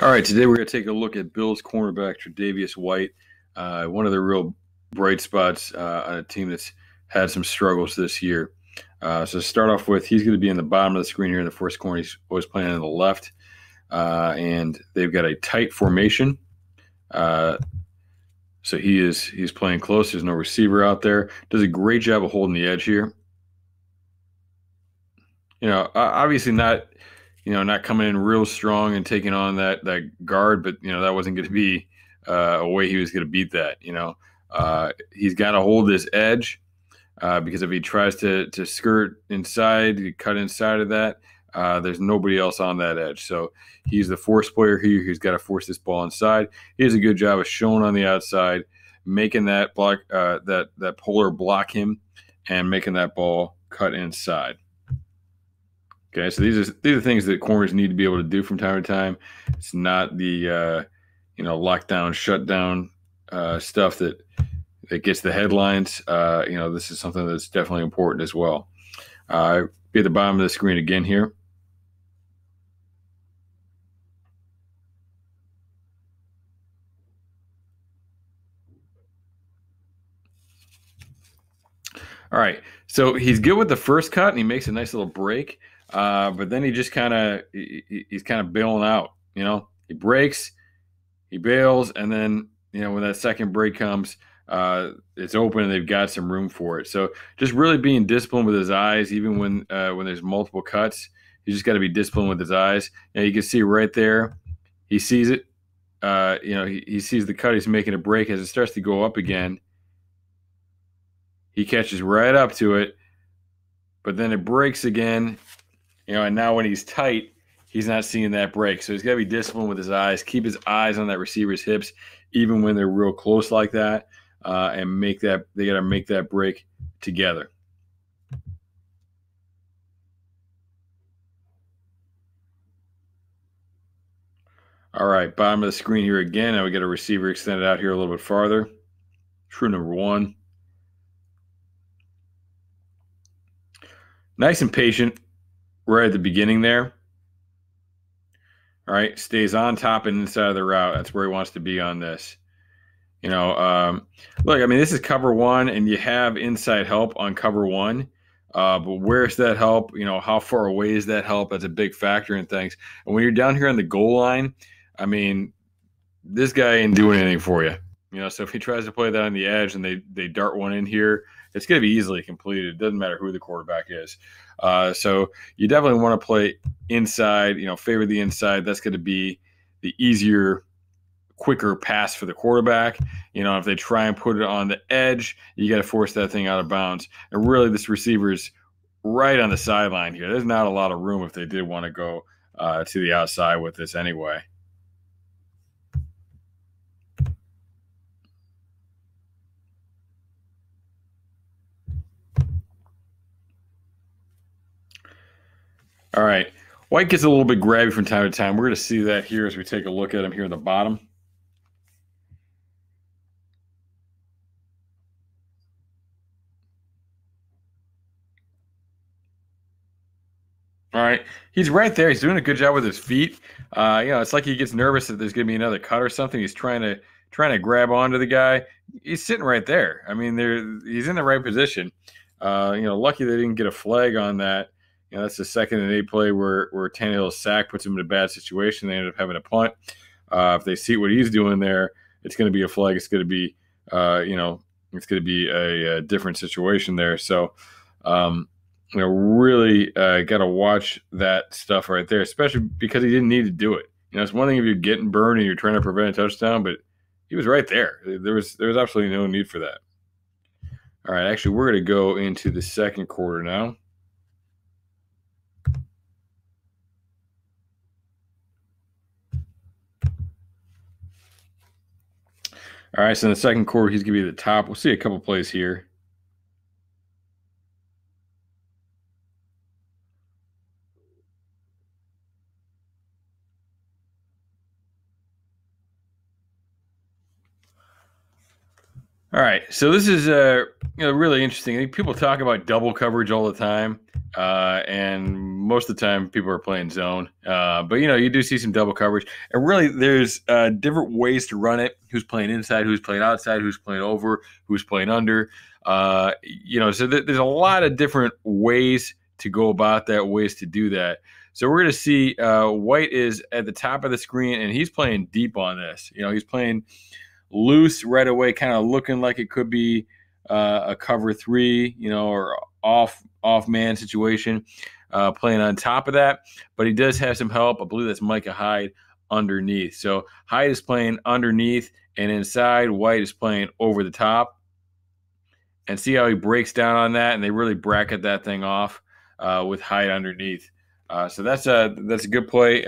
All right, today we're going to take a look at Bills cornerback Tre'Davious White, one of the real bright spots on a team that's had some struggles this year. So to start off with, he's going to be in the bottom of the screen here in the first corner. He's always playing on the left, and they've got a tight formation. Uh, so he's playing close. There's no receiver out there. Does a great job of holding the edge here. Obviously not coming in real strong and taking on that guard, but that wasn't going to be a way he was going to beat that. He's got to hold this edge because if he tries to skirt inside, cut inside of that, there's nobody else on that edge. So he's the force player here. He's got to force this ball inside. He does a good job of showing on the outside, making that block, that puller block him, and making that ball cut inside. Okay, so these are things that corners need to be able to do from time to time. It's not the lockdown, shutdown stuff that gets the headlines. This is something that's definitely important as well. Be at the bottom of the screen again here. All right, so he's good with the first cut and he makes a nice little break, but then he just he's kind of bailing out. He breaks, he bails, and then when that second break comes, it's open and they've got some room for it. So just really being disciplined with his eyes, even when there's multiple cuts, he's just got to be disciplined with his eyes. You can see right there, he sees it. He sees the cut. He's making a break as it starts to go up again. He catches right up to it, but then it breaks again. And now when he's tight, he's not seeing that break. So he's got to be disciplined with his eyes, keep his eyes on that receiver's hips, even when they're real close like that, and they got to make that break together. All right, bottom of the screen here again. Now we get a receiver extended out here a little bit farther. True number one. Nice and patient right at the beginning there. All right, stays on top and inside of the route. That's where he wants to be on this. Look, I mean, this is cover one, and you have inside help on cover one. But where's that help? How far away is that help? That's a big factor in things. And when you're down here on the goal line, I mean, this guy ain't doing anything for you. So if he tries to play that on the edge and they dart one in here, it's going to be easily completed. It doesn't matter who the quarterback is. So you definitely want to play inside, favor the inside. That's going to be the easier, quicker pass for the quarterback. If they try and put it on the edge, you got to force that thing out of bounds. And really, this receiver's right on the sideline here. There's not a lot of room if they did want to go to the outside with this anyway. All right. White gets a little bit grabby from time to time. We're going to see that here as we take a look at him here in the bottom. All right. He's right there. He's doing a good job with his feet. It's like he gets nervous that there's going to be another cut or something. He's trying to grab onto the guy. He's sitting right there. I mean, he's in the right position. Lucky they didn't get a flag on that. That's the 2nd and 8 play where Tannehill's sack puts him in a bad situation. They ended up having a punt. If they see what he's doing there, it's going to be a flag. It's going to be, it's going to be a different situation there. So, really got to watch that stuff right there, especially because he didn't need to do it. It's one thing if you're getting burned and you're trying to prevent a touchdown, but he was right there. There was absolutely no need for that. All right, actually, we're going to go into the second quarter now. All right, so in the second quarter, he's going to be at the top. We'll see a couple plays here. All right, so this is really interesting. I think people talk about double coverage all the time, and most of the time people are playing zone. But you do see some double coverage, and really there's different ways to run it. Who's playing inside? Who's playing outside? Who's playing over? Who's playing under? So there's a lot of different ways to go about that, ways to do that. So we're going to see White is at the top of the screen, and he's playing deep on this. He's playing loose right away, kind of looking like it could be a cover three, or off man situation, playing on top of that. But he does have some help. I believe that's Micah Hyde underneath. So Hyde is playing underneath, and inside White is playing over the top. And see how he breaks down on that, and they really bracket that thing off with Hyde underneath. So that's a good play.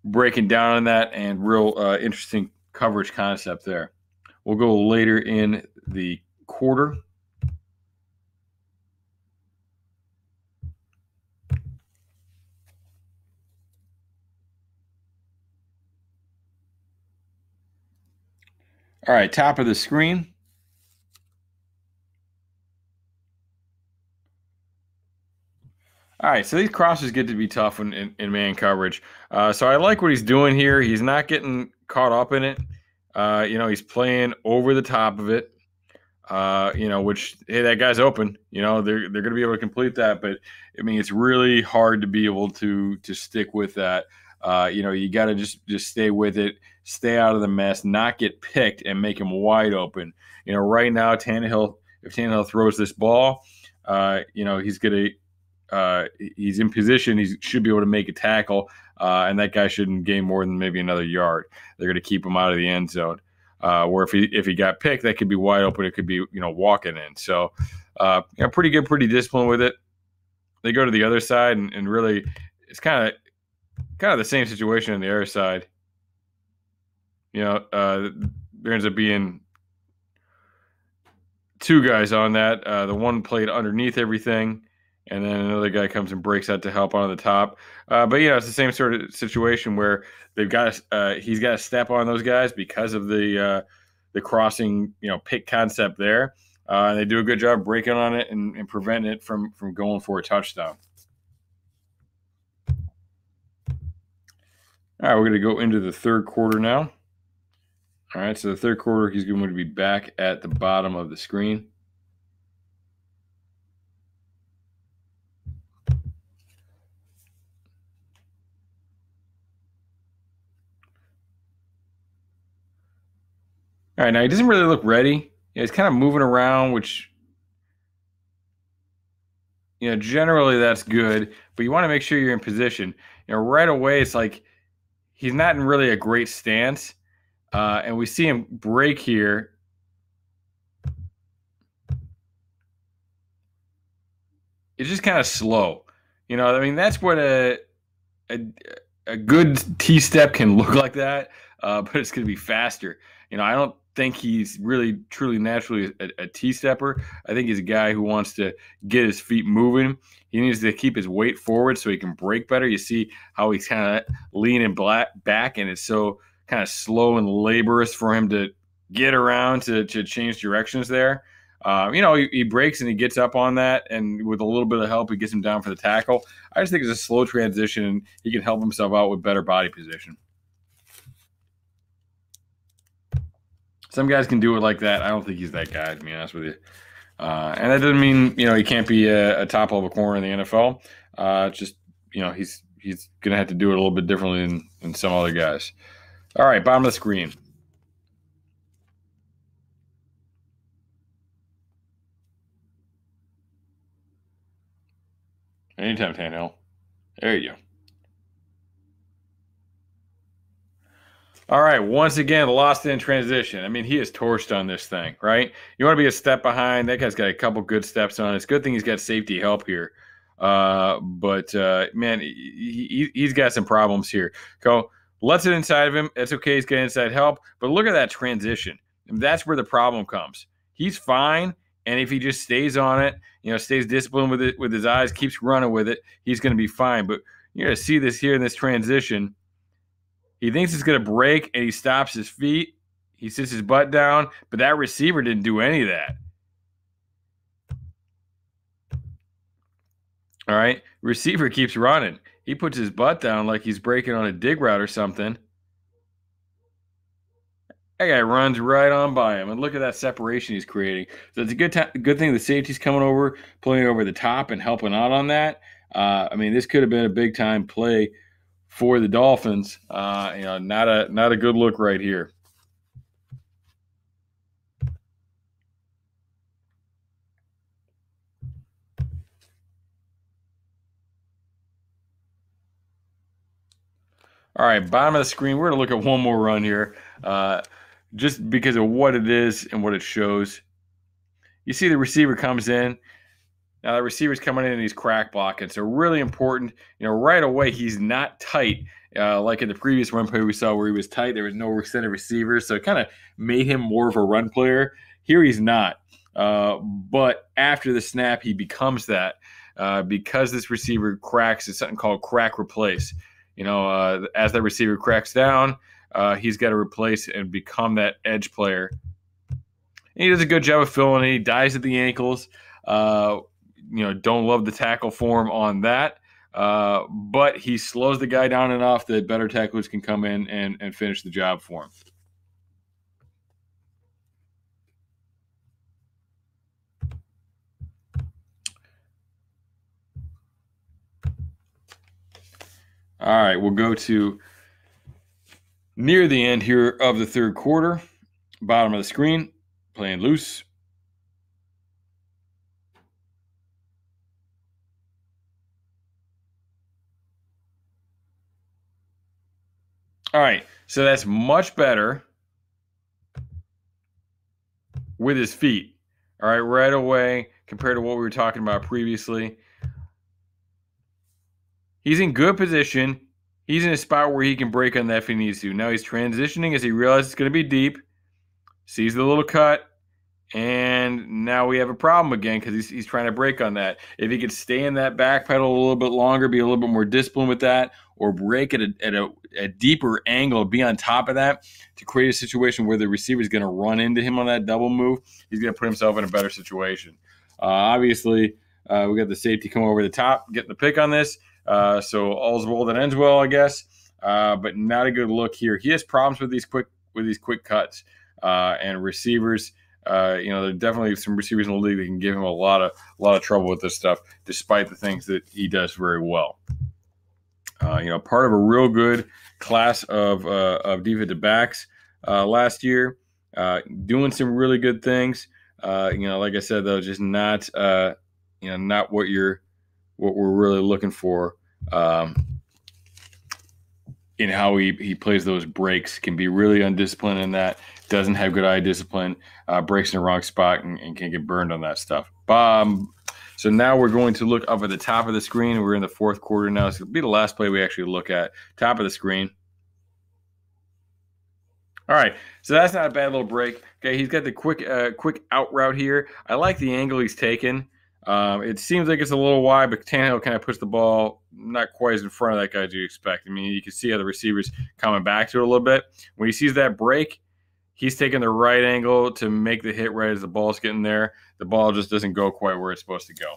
Breaking down on that, and real interesting coverage concept there. We'll go later in the quarter. All right, top of the screen. All right, so these crosses get to be tough in man coverage. So I like what he's doing here. He's not getting caught up in it. He's playing over the top of it. Which, hey, that guy's open. They're going to be able to complete that, but I mean, it's really hard to be able to stick with that. You got to just stay with it, stay out of the mess, not get picked, and make him wide open. Right now, if Tannehill throws this ball, he's going to. He's in position. He should be able to make a tackle, and that guy shouldn't gain more than maybe another yard. They're going to keep him out of the end zone. Where if he got picked, that could be wide open. It could be walking in. So pretty good, pretty disciplined with it. They go to the other side, and really it's kind of the same situation on the other side. There ends up being two guys on that. The one played underneath everything, and then another guy comes and breaks out to help on the top. But it's the same sort of situation where he's got to step on those guys because of the crossing pick concept there. And they do a good job breaking on it and preventing it from going for a touchdown. All right, we're going to go into the third quarter now. All right, so the third quarter, he's going to be back at the bottom of the screen. All right, now he doesn't really look ready. He's kind of moving around, which generally that's good, but you want to make sure you're in position. Right away it's like he's not in really a great stance, and we see him break here. It's just kind of slow. That's what a good T-step can look like that, but it's going to be faster. I don't think he's really truly naturally a T-stepper. I think he's a guy who wants to get his feet moving. He needs to keep his weight forward so he can break better. You see how he's kind of leaning back, and it's so kind of slow and laborious for him to get around to change directions there. He breaks and he gets up on that, and with a little bit of help, he gets him down for the tackle. I just think it's a slow transition, and he can help himself out with better body position. Some guys can do it like that. I don't think he's that guy, to be honest with you. And that doesn't mean he can't be a top level corner in the NFL. He's going to have to do it a little bit differently than some other guys. All right, bottom of the screen. Anytime, Tannehill. There you go. All right, once again, lost in transition. I mean, he is torched on this thing, right? You want to be a step behind. That guy's got a couple good steps on it. It's a good thing he's got safety help here. But man, he's got some problems here. Go, lets it inside of him. It's okay. He's got inside help. But look at that transition. And that's where the problem comes. He's fine. And if he just stays on it, stays disciplined with it, with his eyes, keeps running with it, he's going to be fine. But you're going to see this here in this transition. He thinks it's going to break, and he stops his feet. He sits his butt down, but that receiver didn't do any of that. All right. Receiver keeps running. He puts his butt down like he's breaking on a dig route or something. That guy runs right on by him, and look at that separation he's creating. So it's a good thing the safety's coming over, pulling over the top, and helping out on that. I mean, this could have been a big time play for the Dolphins. Not a good look right here. All right, bottom of the screen. We're going to look at one more run here, just because of what it is and what it shows. You see the receiver comes in. Now the receiver's coming in and he's crack blocking. So really important, right away he's not tight. Like in the previous run play we saw where he was tight, there was no extended receivers. So it kind of made him more of a run player. Here he's not. But after the snap, he becomes that because this receiver cracks. It's something called crack replace. As that receiver cracks down, he's got to replace and become that edge player. And he does a good job of filling it. He dives at the ankles. Don't love the tackle form on that. But he slows the guy down enough that better tacklers can come in and finish the job for him. All right, we'll go to near the end here of the third quarter. Bottom of the screen, playing loose. All right, so that's much better with his feet. All right, right away compared to what we were talking about previously. He's in good position. He's in a spot where he can break on that if he needs to. Now he's transitioning as he realizes it's going to be deep. Sees the little cut. And now we have a problem again because he's trying to break on that. If he could stay in that back pedal a little bit longer, be a little bit more disciplined with that, or break at a deeper angle, be on top of that to create a situation where the receiver is going to run into him on that double move, he's going to put himself in a better situation. Obviously, we got the safety come over the top, getting the pick on this. So all's well that ends well, I guess. But not a good look here. He has problems with these quick cuts and receivers. There are definitely some receivers in the league that can give him a lot of trouble with this stuff, despite the things that he does very well. Part of a real good class of defensive backs last year, doing some really good things. Like I said, though, just not not what we're really looking for. In how he plays those breaks, can be really undisciplined in that, doesn't have good eye discipline, breaks in the wrong spot, and can get burned on that stuff. So now we're going to look up at the top of the screen. We're in the fourth quarter now. So it'll be the last play we actually look at. Top of the screen. All right, so that's not a bad little break. Okay, he's got the quick out route here. I like the angle he's taken. It seems like it's a little wide, but Tannehill kind of puts the ball not quite as in front of that guy as you expect. I mean, you can see how the receiver's coming back to it a little bit. When he sees that break, he's taking the right angle to make the hit right as the ball's getting there. The ball just doesn't go quite where it's supposed to go.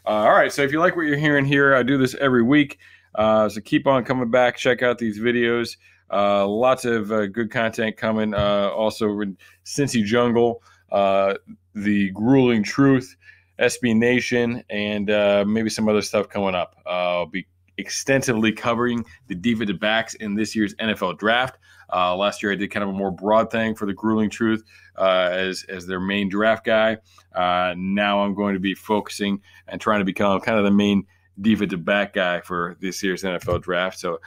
All right, so if you like what you're hearing here, I do this every week. So keep on coming back. Check out these videos. Lots of good content coming. Also, in Cincy Jungle, The Grueling Truth, SB Nation, and maybe some other stuff coming up. I'll be extensively covering the defensive backs in this year's NFL draft. Last year I did kind of a more broad thing for the Grueling Truth as their main draft guy. Now I'm going to be focusing and trying to become kind of the main defensive back guy for this year's NFL draft. So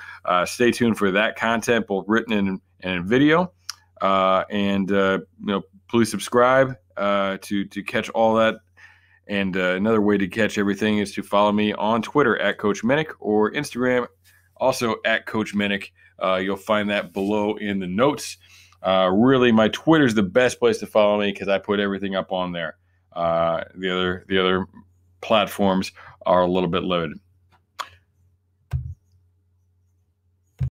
stay tuned for that content, both written and in video. Please subscribe to catch all that. And another way to catch everything is to follow me on Twitter at Coach Minnick or Instagram, also at Coach Minnick. You'll find that below in the notes. Really, my Twitter is the best place to follow me because I put everything up on there. The other platforms are a little bit limited.